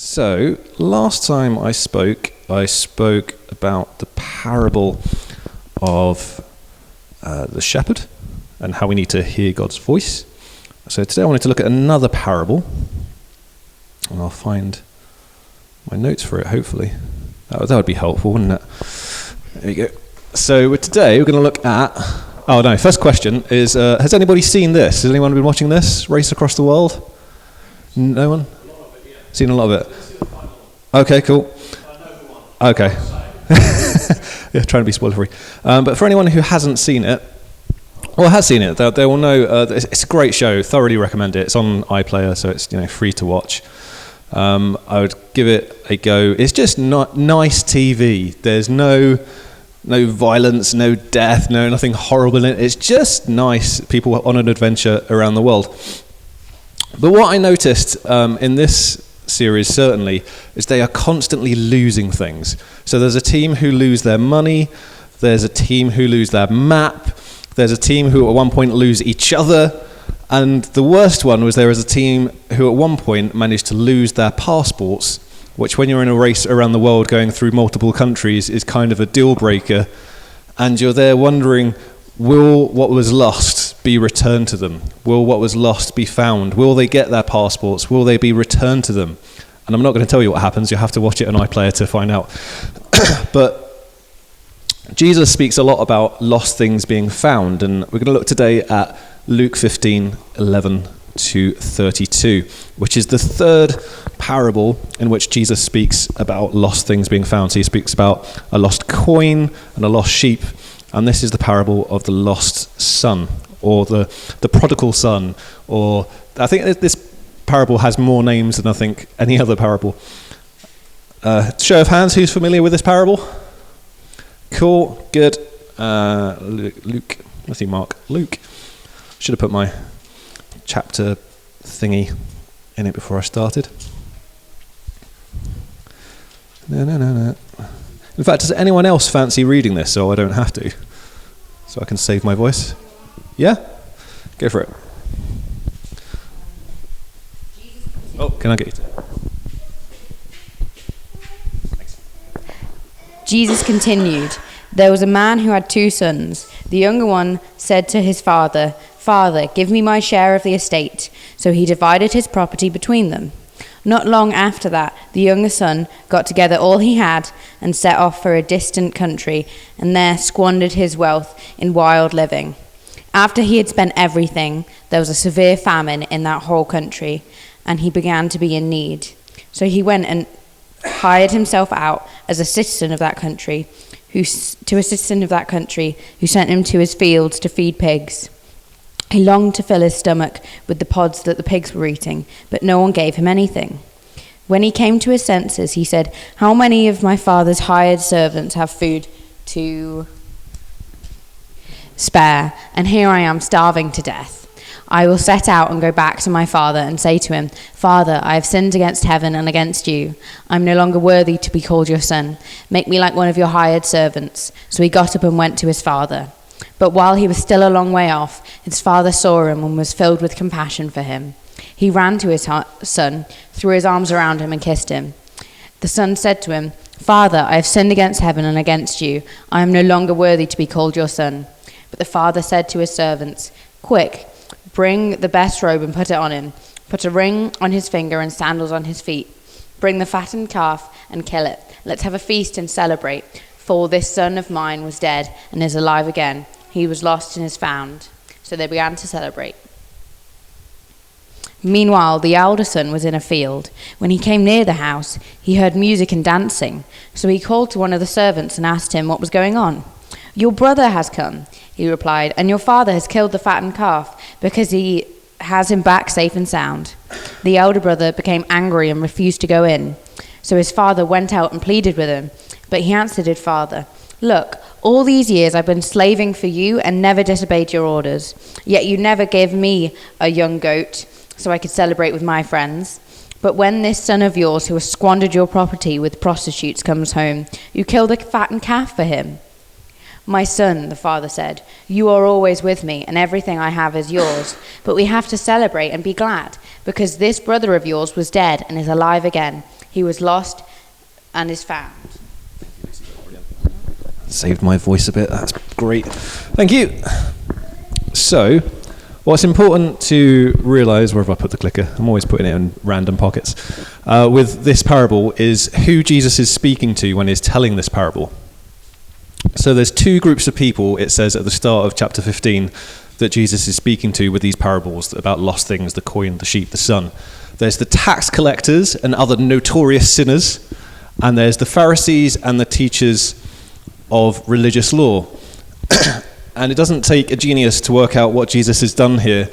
So, last time I spoke about the parable of the shepherd and how we need to hear God's voice. So today I wanted to look at another parable, and I'll find my notes for it, hopefully. That would be helpful, wouldn't it? There you go. So today we're going to look at... Oh no, first question is, has anybody seen this? Has anyone been watching this? Race Across the World? No one? Seen a lot of it? Okay, cool. Okay. Yeah, trying to be spoiler-free. But for anyone who hasn't seen it, or has seen it, they will know it's a great show. Thoroughly recommend it. It's on iPlayer, so it's free to watch. I would give it a go. It's just not nice TV. There's no violence, no death, nothing horrible in it. It's just nice people on an adventure around the world. But what I noticed in this series certainly is they are constantly losing things. So there's a team who lose their money, there's a team who lose their map, there's a team who at one point lose each other, and the worst one was there was a team who at one point managed to lose their passports, which when you're in a race around the world going through multiple countries is kind of a deal breaker, and you're there wondering, will what was lost be returned to them? Will what was lost be found? Will they get their passports? Will they be returned to them? And I'm not going to tell you what happens. You'll have to watch it on iPlayer to find out. But Jesus speaks a lot about lost things being found, and we're going to look today at Luke 15:11-32, which is the third parable in which Jesus speaks about lost things being found. So he speaks about a lost coin and a lost sheep. And this is the parable of the lost son, or the prodigal son, or I think this parable has more names than I think any other parable. Show of hands, who's familiar with this parable? Cool, good. Luke, let's see, Mark. Luke. Should have put my chapter thingy in it before I started. No. In fact, does anyone else fancy reading this so I don't have to? So I can save my voice? Yeah? Go for it. Oh, can I get you to? Thanks. Jesus continued, "There was a man who had 2 sons. The younger one said to his father, 'Father, give me my share of the estate.' So he divided his property between them. Not long after that, the younger son got together all he had and set off for a distant country, and there squandered his wealth in wild living. After he had spent everything, there was a severe famine in that whole country, and he began to be in need. So he went and hired himself out as a citizen of that country, who sent him to his fields to feed pigs. He longed to fill his stomach with the pods that the pigs were eating, but no one gave him anything. When he came to his senses, he said, 'How many of my father's hired servants have food to spare, and here I am starving to death? I will set out and go back to my father and say to him, Father, I have sinned against heaven and against you. I am no longer worthy to be called your son. Make me like one of your hired servants.' So he got up and went to his father. But while he was still a long way off, his father saw him and was filled with compassion for him. He ran to his son, threw his arms around him and kissed him. The son said to him, 'Father, I have sinned against heaven and against you. I am no longer worthy to be called your son.' But the father said to his servants, 'Quick, bring the best robe and put it on him. Put a ring on his finger and sandals on his feet. Bring the fattened calf and kill it. Let's have a feast and celebrate. For this son of mine was dead and is alive again. He was lost and is found.' So they began to celebrate. Meanwhile, the elder son was in a field. When he came near the house, he heard music and dancing. So he called to one of the servants and asked him what was going on. 'Your brother has come,' he replied, 'and your father has killed the fattened calf because he has him back safe and sound.' The elder brother became angry and refused to go in. So his father went out and pleaded with him. But he answered his father, 'Look, all these years I've been slaving for you and never disobeyed your orders. Yet you never gave me a young goat so I could celebrate with my friends. But when this son of yours who has squandered your property with prostitutes comes home, you kill the fattened calf for him.' 'My son,' the father said, 'you are always with me, and everything I have is yours. But we have to celebrate and be glad, because this brother of yours was dead and is alive again. He was lost and is found. Saved my voice a bit. That's great. Thank you. So, what's important to realise, where have I put the clicker? I'm always putting it in random pockets. With this parable is who Jesus is speaking to when he's telling this parable. So there's two groups of people, it says at the start of chapter 15, that Jesus is speaking to with these parables about lost things, the coin, the sheep, the son. There's the tax collectors and other notorious sinners, and there's the Pharisees and the teachers of religious law. And it doesn't take a genius to work out what Jesus has done here.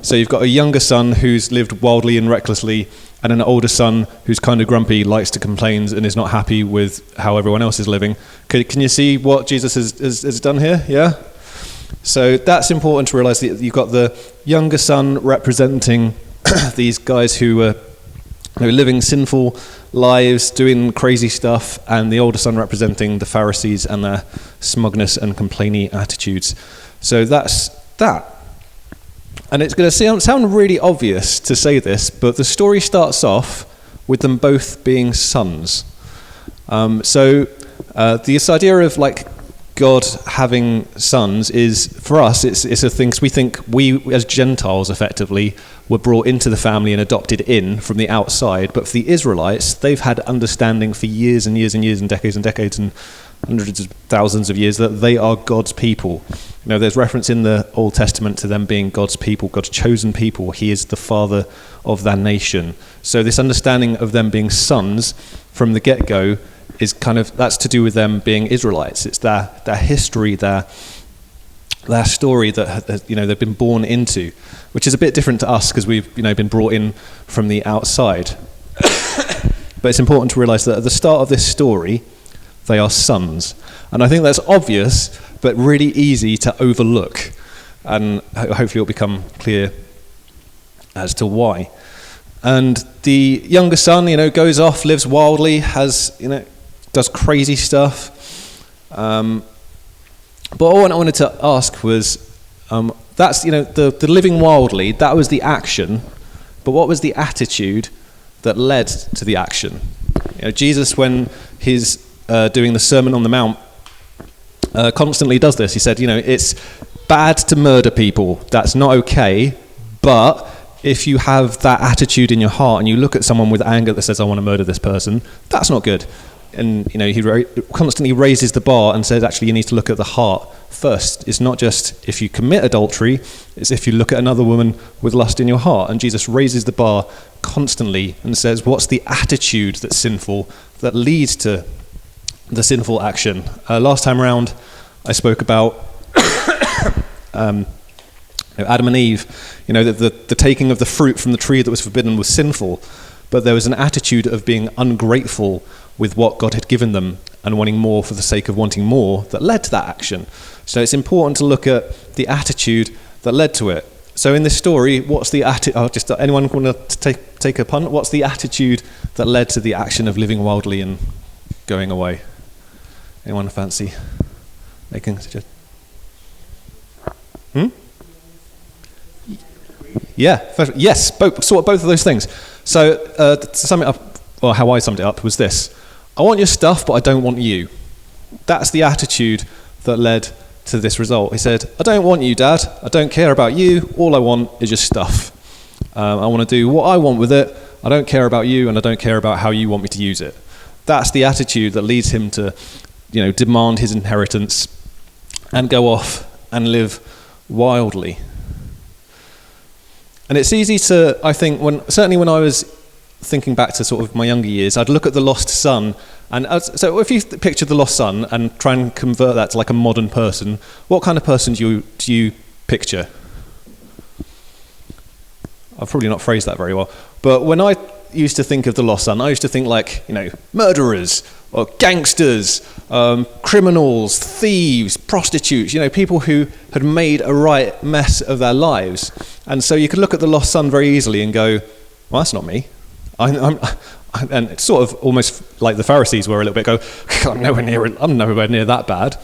So you've got a younger son who's lived wildly and recklessly, and an older son who's kind of grumpy, likes to complain, and is not happy with how everyone else is living. Can you see what Jesus has done here? Yeah? So that's important to realize that you've got the younger son representing these guys who are living sinful lives, doing crazy stuff, and the older son representing the Pharisees and their smugness and complaining attitudes. So that's that. And it's going to sound really obvious to say this, but the story starts off with them both being sons. This idea of like God having sons is, for us, it's a thing, 'cause we think we as Gentiles effectively were brought into the family and adopted in from the outside, but for the Israelites, they've had understanding for years and years and years and decades and hundreds of thousands of years that they are God's people. You know, there's reference in the Old Testament to them being God's people, God's chosen people. He is the father of that nation. So this understanding of them being sons from the get-go is kind of, that's to do with them being Israelites. It's their history, their story that they've been born into, which is a bit different to us because we've been brought in from the outside. But it's important to realize that at the start of this story, they are sons. And I think that's obvious, but really easy to overlook. And hopefully it'll become clear as to why. And the younger son, goes off, lives wildly, does crazy stuff. But all I wanted to ask was, that's, the living wildly, that was the action, but what was the attitude that led to the action? Jesus, when he's doing the Sermon on the Mount, constantly does this. He said, it's bad to murder people. That's not okay. But if you have that attitude in your heart and you look at someone with anger that says, I want to murder this person, that's not good. And, he constantly raises the bar and says, actually, you need to look at the heart first. It's not just if you commit adultery, it's if you look at another woman with lust in your heart. And Jesus raises the bar constantly and says, what's the attitude that's sinful that leads to the sinful action? Last time around, I spoke about Adam and Eve. The taking of the fruit from the tree that was forbidden was sinful, but there was an attitude of being ungrateful with what God had given them and wanting more for the sake of wanting more that led to that action. So it's important to look at the attitude that led to it. So in this story, what's the attitude? Anyone want to take a punt? What's the attitude that led to the action of living wildly and going away? Anyone fancy making a suggestion? Yeah. Yes. Both of those things. So to sum it up, or how I summed it up, was this: I want your stuff, but I don't want you. That's the attitude that led to this result. He said, I don't want you, Dad. I don't care about you. All I want is your stuff. I want to do what I want with it. I don't care about you, and I don't care about how you want me to use it. That's the attitude that leads him to, demand his inheritance and go off and live wildly. And it's easy to, I think, certainly when I was thinking back to sort of my younger years, I'd look at the lost son, and so if you picture the lost son and try and convert that to like a modern person, what kind of person do you picture? I've probably not phrased that very well, but when I used to think of the lost son, I used to think like, murderers or gangsters, criminals, thieves, prostitutes, people who had made a right mess of their lives. And so you could look at the lost son very easily and go, well, that's not me. And it's sort of almost like the Pharisees were a little bit, I'm nowhere near that bad.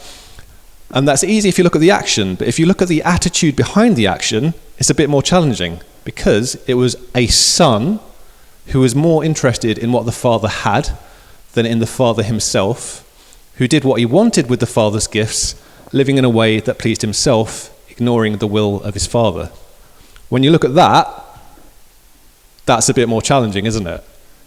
And that's easy if you look at the action, but if you look at the attitude behind the action, it's a bit more challenging, because it was a son who was more interested in what the Father had than in the Father himself, who did what he wanted with the Father's gifts, living in a way that pleased himself, ignoring the will of his Father. When you look at that, that's a bit more challenging, isn't it?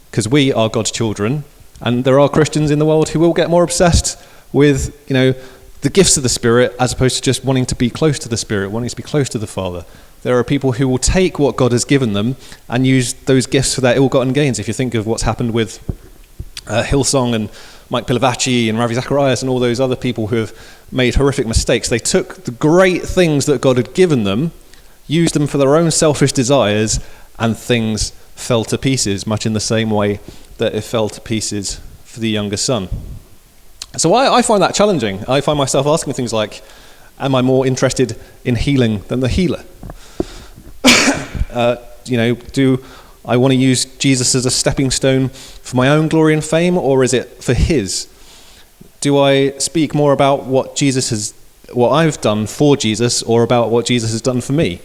Because we are God's children, and there are Christians in the world who will get more obsessed with, the gifts of the Spirit as opposed to just wanting to be close to the Spirit, wanting to be close to the Father. There are people who will take what God has given them and use those gifts for their ill-gotten gains. If you think of what's happened with Hillsong and Mike Pilavachi and Ravi Zacharias and all those other people who have made horrific mistakes, they took the great things that God had given them, used them for their own selfish desires, and things fell to pieces, much in the same way that it fell to pieces for the younger son. So I find that challenging. I find myself asking things like, am I more interested in healing than the healer? Do I want to use Jesus as a stepping stone for my own glory and fame, or is it for his? Do I speak more about what I've done for Jesus, or about what Jesus has done for me?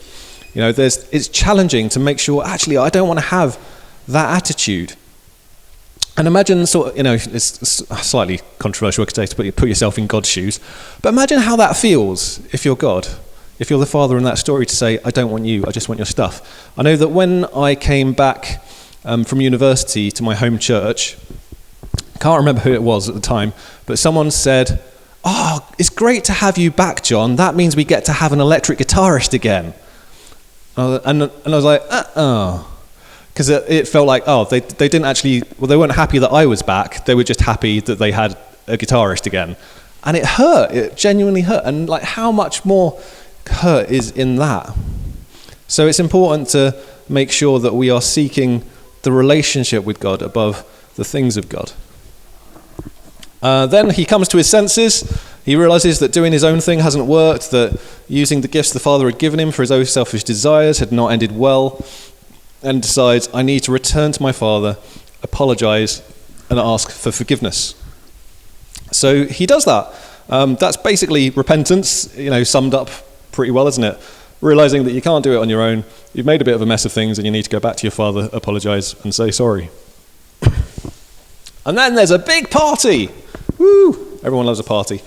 It's challenging to make sure, actually, I don't want to have that attitude. And imagine, it's a slightly controversial to put yourself in God's shoes, but imagine how that feels if you're God, if you're the Father in that story, to say, I don't want you, I just want your stuff. I know that when I came back from university to my home church, I can't remember who it was at the time, but someone said, "Oh, it's great to have you back, John. That means we get to have an electric guitarist again." And I was like, because it felt like, they didn't actually, they weren't happy that I was back. They were just happy that they had a guitarist again. And it hurt. It genuinely hurt. And like, how much more hurt is in that? So it's important to make sure that we are seeking the relationship with God above the things of God. Then he comes to his senses. He realizes that doing his own thing hasn't worked, that using the gifts the Father had given him for his own selfish desires had not ended well, and decides, I need to return to my Father, apologize, and ask for forgiveness. So he does that. That's basically repentance, summed up pretty well, isn't it? Realizing that you can't do it on your own, you've made a bit of a mess of things, and you need to go back to your Father, apologize, and say sorry. And then there's a big party. Woo! Everyone loves a party.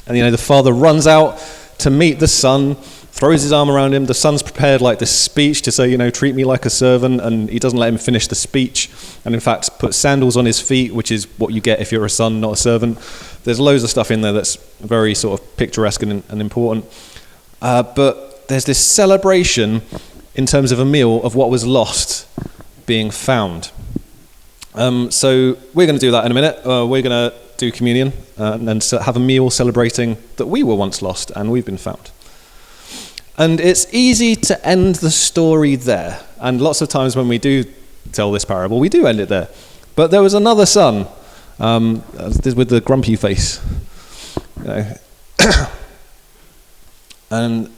And the Father runs out to meet the son, throws his arm around him. The son's prepared like this speech to say, treat me like a servant, and he doesn't let him finish the speech, and in fact put sandals on his feet, which is what you get if you're a son, not a servant. There's loads of stuff in there that's very sort of picturesque and important. But there's this celebration in terms of a meal of what was lost being found. So we're going to do that in a minute. We're going to do communion and then have a meal celebrating that we were once lost and we've been found. And it's easy to end the story there. And lots of times when we do tell this parable, we do end it there. But there was another son with the grumpy face. And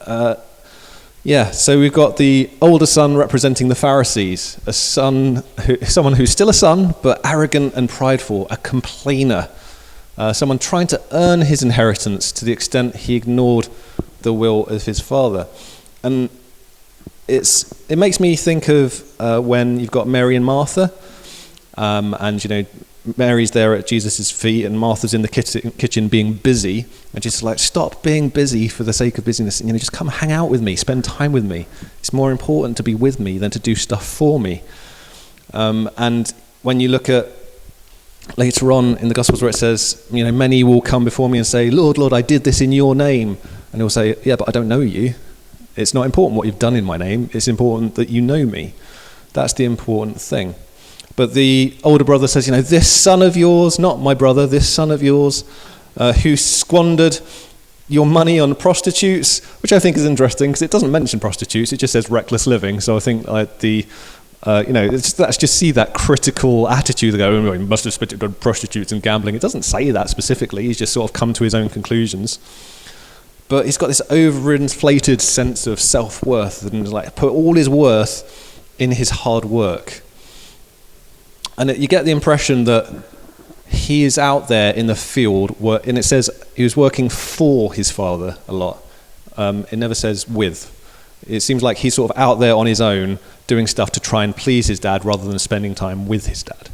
so we've got the older son representing the Pharisees, someone who's still a son, but arrogant and prideful, a complainer, someone trying to earn his inheritance to the extent he ignored the will of his father. And it makes me think of when you've got Mary and Martha, and Mary's there at Jesus' feet and Martha's in the kitchen being busy, and she's like, stop being busy for the sake of busyness, and just come hang out with me, spend time with me. It's more important to be with me than to do stuff for me. And when you look at later on in the Gospels where it says, many will come before me and say, Lord, Lord, I did this in your name. And he'll say, yeah, but I don't know you. It's not important what you've done in my name. It's important that you know me. That's the important thing. But the older brother says, this son of yours, not my brother, this son of yours, who squandered your money on prostitutes, which I think is interesting because it doesn't mention prostitutes, it just says reckless living. So I think let's just see that critical attitude. They go, he must have spent it on prostitutes and gambling. It doesn't say that specifically. He's just sort of come to his own conclusions. But he's got this overinflated sense of self-worth and put all his worth in his hard work. And you get the impression that he is out there in the field, and it says he was working for his father a lot. It never says with. It seems like he's sort of out there on his own doing stuff to try and please his dad rather than spending time with his dad.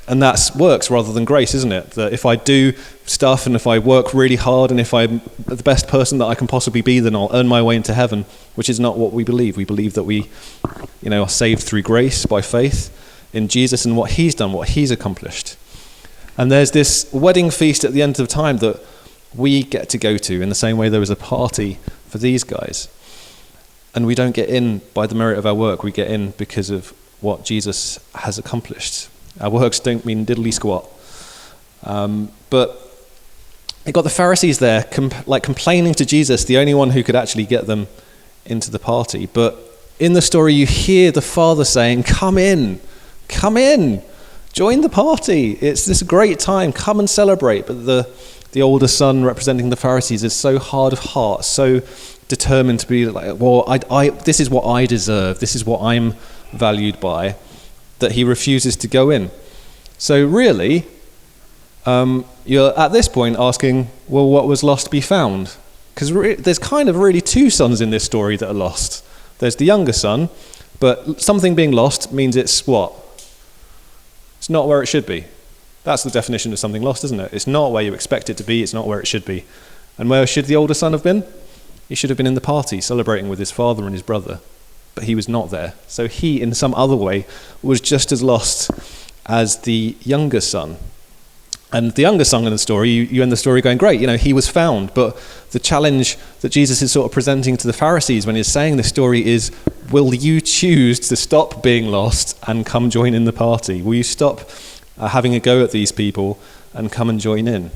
And that works rather than grace, isn't it? That if I do stuff and if I work really hard and if I'm the best person that I can possibly be, then I'll earn my way into heaven, which is not what we believe. We believe that we, are saved through grace by faith in Jesus and what he's done, what he's accomplished. And there's this wedding feast at the end of time that we get to go to in the same way there was a party for these guys. And we don't get in by the merit of our work. We get in because of what Jesus has accomplished. Our works don't mean diddly squat. But you got the Pharisees there complaining to Jesus, the only one who could actually get them into the party. But in the story you hear the Father saying, come in, join the party. It's this great time, come and celebrate. But the older son representing the Pharisees is so hard of heart, so determined to be like, well, I this is what I deserve, this is what I'm valued by, that he refuses to go in. So really, you're at this point asking, well, what was lost be found? Because there's kind of really two sons in this story that are lost. There's the younger son, but something being lost means it's what? It's not where it should be. That's the definition of something lost, isn't it? It's not where you expect it to be, it's not where it should be. And where should the older son have been? He should have been in the party, celebrating with his father and his brother. But he was not there. So he, in some other way, was just as lost as the younger son. And the younger son in the story, you end the story going, great, he was found. But the challenge that Jesus is sort of presenting to the Pharisees when he's saying this story is, will you choose to stop being lost and come join in the party? Will you stop having a go at these people and come and join in?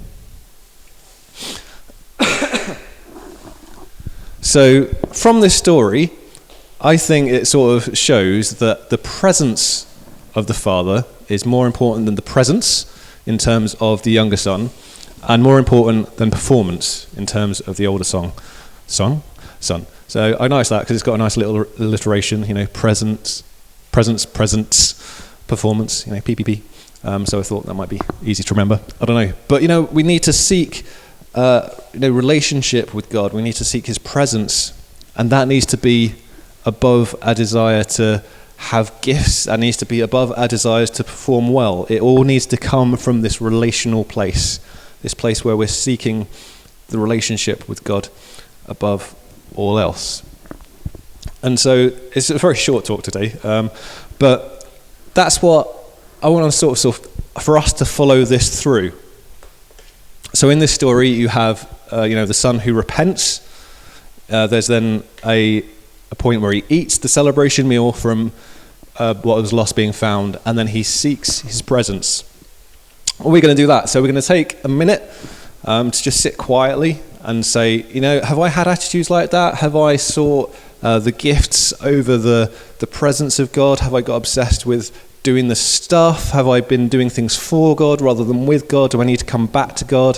So from this story, I think it sort of shows that the presence of the Father is more important than the presence in terms of the younger son, and more important than performance in terms of the older son. So I noticed that because it's got a nice little alliteration, presence, performance, PPP. So I thought that might be easy to remember. I don't know. But, we need to seek, relationship with God. We need to seek his presence, and that needs to be above our desire to have gifts. That needs to be above our desires to perform well. It all needs to come from this relational place, this place where we're seeking the relationship with God above all else. And so it's a very short talk today, but that's what I want to sort of for us to follow this through. So in this story, you have the son who repents. There's then a point where he eats the celebration meal from what was lost being found, and then he seeks his presence. Well, we're going to do that. So we're going to take a minute to just sit quietly and say, have I had attitudes like that? Have I sought the gifts over the presence of God? Have I got obsessed with doing the stuff? Have I been doing things for God rather than with God? Do I need to come back to God?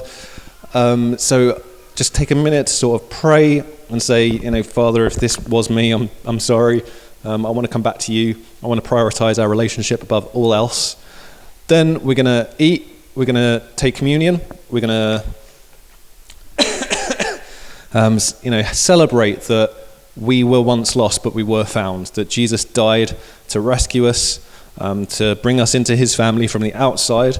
So just take a minute to sort of pray and say, Father, if this was me, I'm sorry. I want to come back to you. I want to prioritize our relationship above all else. Then we're going to eat. We're going to take communion. We're going to, celebrate that we were once lost, but we were found. That Jesus died to rescue us, to bring us into his family from the outside.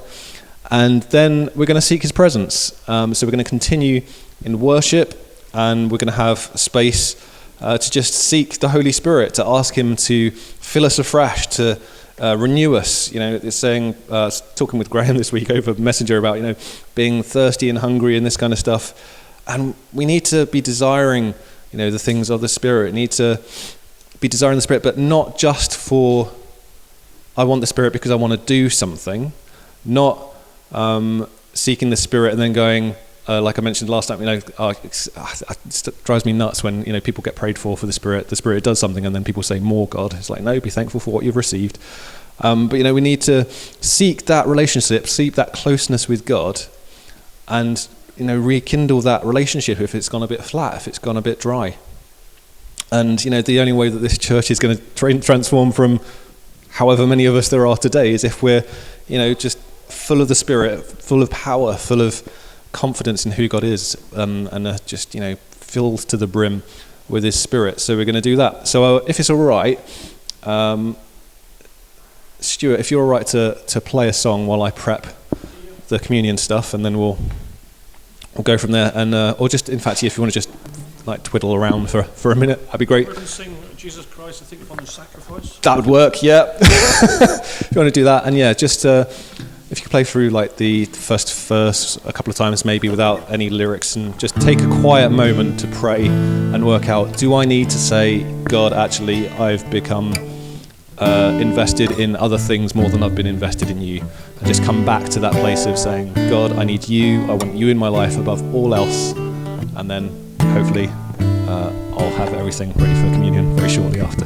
And then we're going to seek his presence. So we're going to continue in worship, and we're going to have space to just seek the Holy Spirit, to ask him to fill us afresh, to renew us. It's saying, talking with Graham this week over Messenger about, being thirsty and hungry and this kind of stuff. And we need to be desiring, the things of the Spirit. We need to be desiring the Spirit, but not just for, I want the Spirit because I want to do something, not seeking the Spirit and then going, like I mentioned last time, it drives me nuts when people get prayed for the Spirit does something, and then people say, more God. It's like, no, be thankful for what you've received. But we need to seek that relationship, seek that closeness with God, and rekindle that relationship if it's gone a bit flat, if it's gone a bit dry. And the only way that this church is going to transform from however many of us there are today is if we're just full of the Spirit, full of power, full of confidence in who God is, and just filled to the brim with his Spirit. So we're going to do that. So if it's all right, Stuart, if you're all right to play a song while I prep the communion stuff, and then we'll go from there. And or just, in fact, if you want to just like twiddle around for a minute, that'd be great. We can sing Jesus Christ, I think, upon the sacrifice. That would work, yeah. If you want to do that, and yeah, just if you could play through like the first verse a couple of times, maybe without any lyrics, and just take a quiet moment to pray and work out: do I need to say, God, actually, I've become invested in other things more than I've been invested in you, and just come back to that place of saying, God, I need you, I want you in my life above all else, and then hopefully I'll have everything ready for communion very shortly after.